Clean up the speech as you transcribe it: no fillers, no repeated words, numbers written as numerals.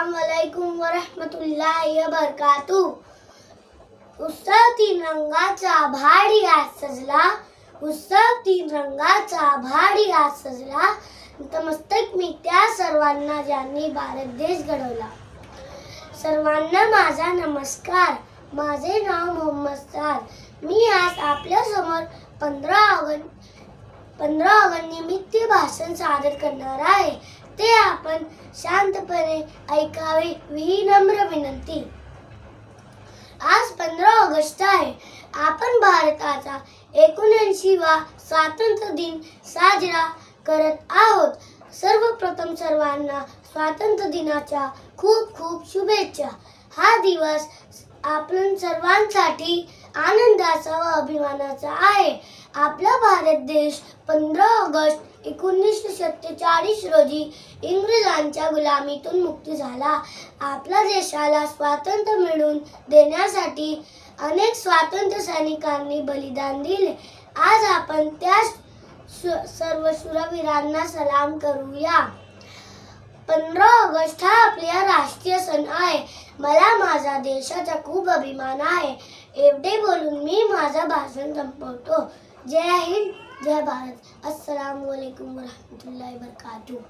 अस्सलामुअलैकुम वरहमतुल्लाहि वबरकातुह। उत्सव तीन रंगाचा आभाळी आज सजला, उत्सव तीन रंगाचा आभाळी आज सजला। नतमस्तक मी त्या सर्वांना ज्यांनी भारत देश घडवला। सर्वांना माझा नमस्कार। माझे नाव मोहम्मद साद। मी आज आपल्या समोर 15 ऑगस्ट निमित्त भाषण सादर करणार आहे। ते आपण शांतपणे ऐकावे ही नम्र विनंती। आज 15 ऑगस्ट आहे। आपण भारताचा 79वा स्वातंत्र्य दिन साजरा करत आहोत। सर्वप्रथम सर्वांना स्वातंत्र्य दिनाच्या खूप खूप शुभेच्छा। हा दिवस आपण सर्वांसाठी आनंदाचा व अभिमानाचा आहे। आपला भारत देश 15 ऑगस्ट 1947 रोजी इंग्रजांच्या गुलामीतून मुक्त झाला। आपल्या देशाला स्वातंत्र्य मिळवून देण्यासाठी अनेक स्वातंत्र्य सैनिकांनी बलिदान दिले। आज आपण त्या सर्व शूरवीरांना सलाम करूया। 15 ऑगस्ट हा आपला राष्ट्रीय सण आहे। मला माझ्या देशाचा खूप अभिमान आहे। एवढे बोलून मी माझा भाषण संपवतो। जय हिंद, जय भारत। अस्सलामुअलैकुम वरहमतुल्लाहि वबरकातुह।